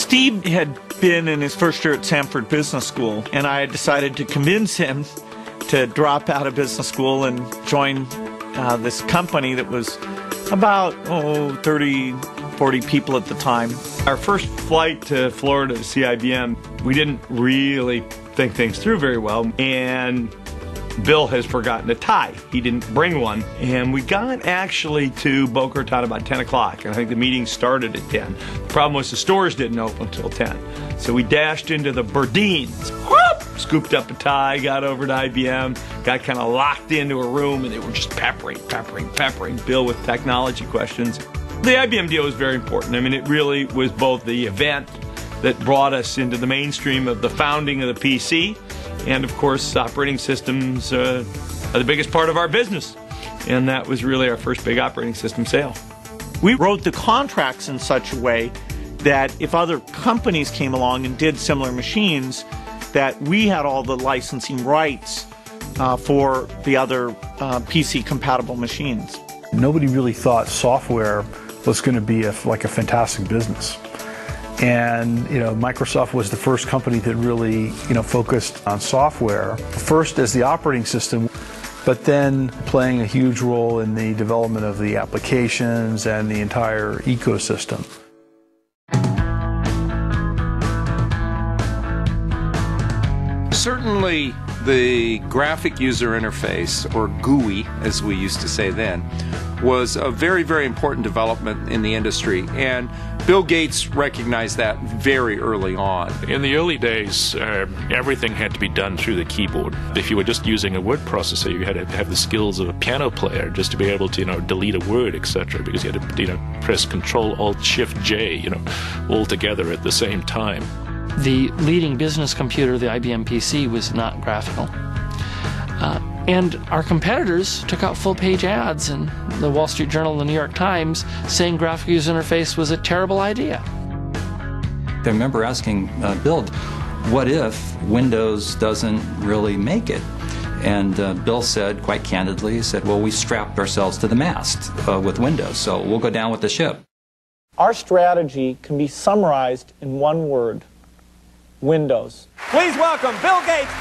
Steve had been in his first year at Sanford Business School, and I had decided to convince him to drop out of business school and join this company that was about 30, 40 people at the time. Our first flight to Florida to see IBM, we didn't really think things through very well, and Bill has forgotten a tie. He didn't bring one, and we got actually to Boca Raton about 10 o'clock, and I think the meeting started at 10. The problem was the stores didn't open until 10. So we dashed into the Burdines, whoop, scooped up a tie, got over to IBM, got kind of locked into a room, and they were just peppering Bill with technology questions. The IBM deal was very important. I mean, it really was both the event that brought us into the mainstream of the founding of the PC, and of course, operating systems are the biggest part of our business. And that was really our first big operating system sale. We wrote the contracts in such a way that if other companies came along and did similar machines, that we had all the licensing rights for the other PC-compatible machines. Nobody really thought software was going to be like a fantastic business. And Microsoft was the first company that really focused on software, first as the operating system, but then playing a huge role in the development of the applications and the entire ecosystem. Certainly the graphic user interface, or GUI as we used to say then, was a very, very important development in the industry, and Bill Gates recognized that very early on. In the early days, everything had to be done through the keyboard. If you were just using a word processor, you had to have the skills of a piano player just to be able to, delete a word, etc., because you had to, press Control Alt Shift J, all together at the same time. The leading business computer, the IBM PC, was not graphical. And our competitors took out full-page ads in the Wall Street Journal and the New York Times saying graphic user interface was a terrible idea. I remember asking Bill, what if Windows doesn't really make it? And Bill said, quite candidly, he said, well, we strapped ourselves to the mast with Windows, so we'll go down with the ship. Our strategy can be summarized in one word: Windows. Please welcome Bill Gates.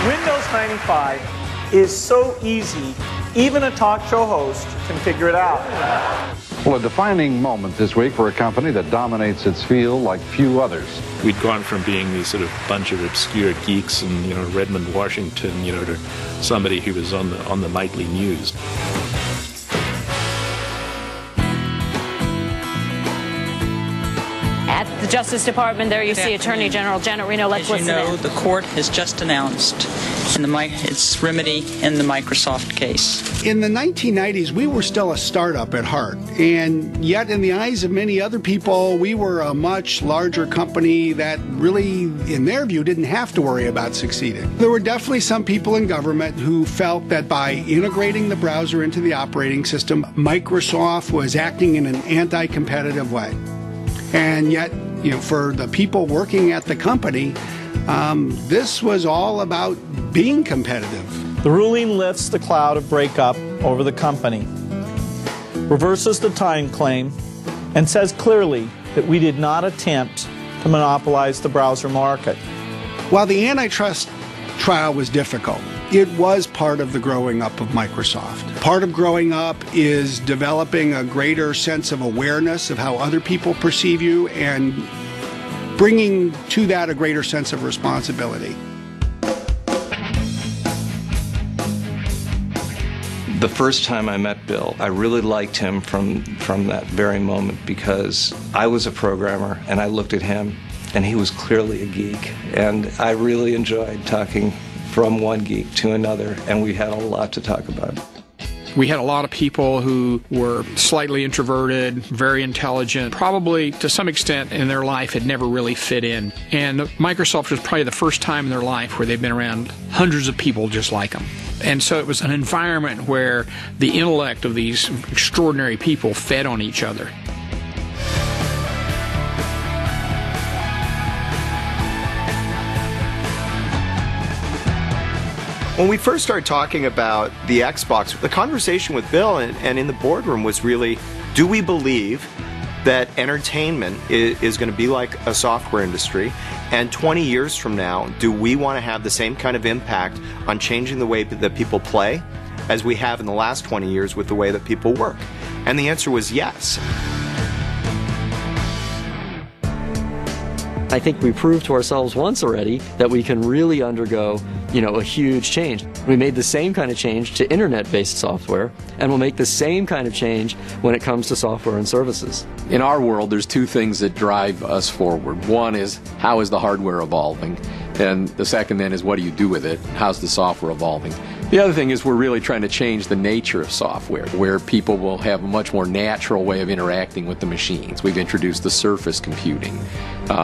Windows 95 is so easy, even a talk show host can figure it out. Well, a defining moment this week for a company that dominates its field like few others. We'd gone from being these sort of bunch of obscure geeks in Redmond, Washington, to somebody who was on the nightly news. At the Justice Department, there you see Attorney General Janet Reno. Let's listen in. As you know, the court has just announced its remedy in the Microsoft case. In the 1990s, we were still a startup at heart, and yet in the eyes of many other people, we were a much larger company that really, in their view, didn't have to worry about succeeding. There were definitely some people in government who felt that by integrating the browser into the operating system, Microsoft was acting in an anti-competitive way. And yet, for the people working at the company, this was all about being competitive. The ruling lifts the cloud of breakup over the company, reverses the time claim, and says clearly that we did not attempt to monopolize the browser market. While the antitrust trial was difficult, it was part of the growing up of Microsoft. Part of growing up is developing a greater sense of awareness of how other people perceive you and bringing to that a greater sense of responsibility. The first time I met Bill, I really liked him from that very moment, because I was a programmer and I looked at him and he was clearly a geek, and I really enjoyed talking from one geek to another, and we had a lot to talk about. We had a lot of people who were slightly introverted, very intelligent, probably to some extent in their life had never really fit in. And Microsoft was probably the first time in their life where they've been around hundreds of people just like them. And so it was an environment where the intellect of these extraordinary people fed on each other. When we first started talking about the Xbox, the conversation with Bill and in the boardroom was really, do we believe that entertainment is going to be like a software industry, and 20 years from now, do we want to have the same kind of impact on changing the way that people play as we have in the last 20 years with the way that people work? And the answer was yes. I think we proved to ourselves once already that we can really undergo, a huge change. We made the same kind of change to internet-based software, and we'll make the same kind of change when it comes to software and services. In our world, there's two things that drive us forward. One is, how is the hardware evolving? And the second then is, what do you do with it? How's the software evolving? The other thing is, we're really trying to change the nature of software, where people will have a much more natural way of interacting with the machines. We've introduced the surface computing.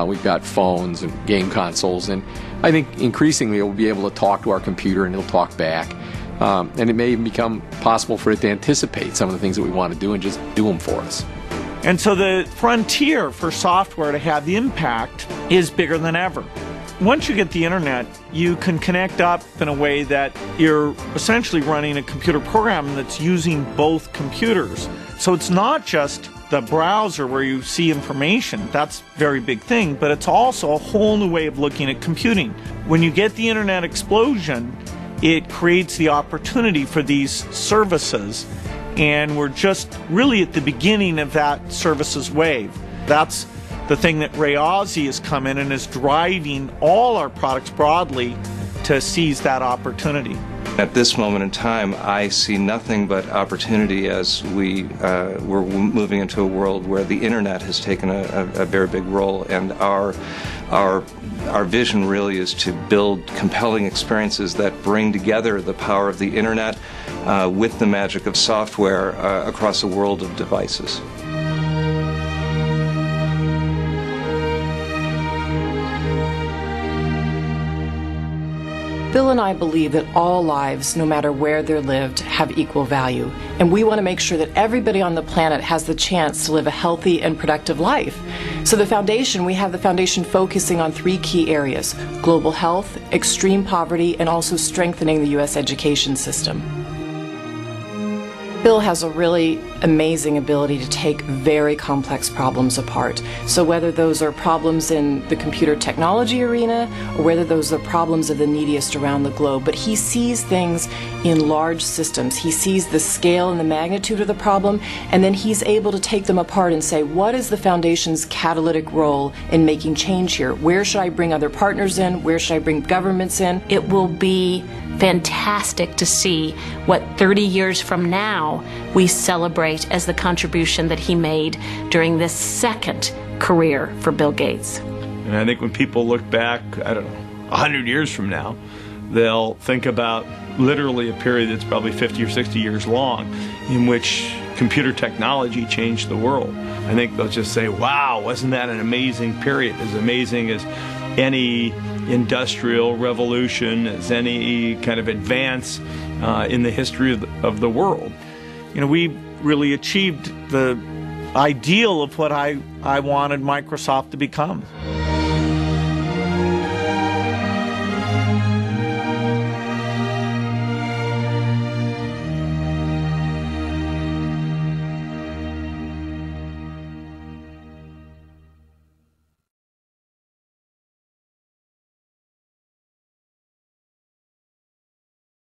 We've got phones and game consoles, and I think increasingly we'll be able to talk to our computer and it'll talk back. And it may even become possible for it to anticipate some of the things that we want to do and just do them for us. And so the frontier for software to have the impact is bigger than ever. Once you get the internet, you can connect up in a way that you're essentially running a computer program that's using both computers. So it's not just the browser where you see information. That's a very big thing, but it's also a whole new way of looking at computing. When you get the internet explosion, it creates the opportunity for these services, and we're just really at the beginning of that services wave. That's the thing that Ray Ozzie has come in and is driving all our products broadly to seize that opportunity. At this moment in time, I see nothing but opportunity as we're moving into a world where the internet has taken a very big role, and our vision really is to build compelling experiences that bring together the power of the internet with the magic of software across a world of devices. Bill and I believe that all lives, no matter where they're lived, have equal value. And we want to make sure that everybody on the planet has the chance to live a healthy and productive life. So we have the foundation focusing on 3 key areas: global health, extreme poverty, and also strengthening the U.S. education system. Bill has a really amazing ability to take very complex problems apart. So whether those are problems in the computer technology arena or whether those are problems of the neediest around the globe, but he sees things in large systems. He sees the scale and the magnitude of the problem, and then he's able to take them apart and say, what is the foundation's catalytic role in making change here? Where should I bring other partners in? Where should I bring governments in? It will be fantastic to see what 30 years from now we celebrate as the contribution that he made during this second career for Bill Gates. And I think when people look back, 100 years from now, they'll think about literally a period that's probably 50 or 60 years long in which computer technology changed the world. I think they'll just say, wow, wasn't that an amazing period? As amazing as any industrial revolution, as any kind of advance in the history of the world. We really achieved the ideal of what I wanted Microsoft to become.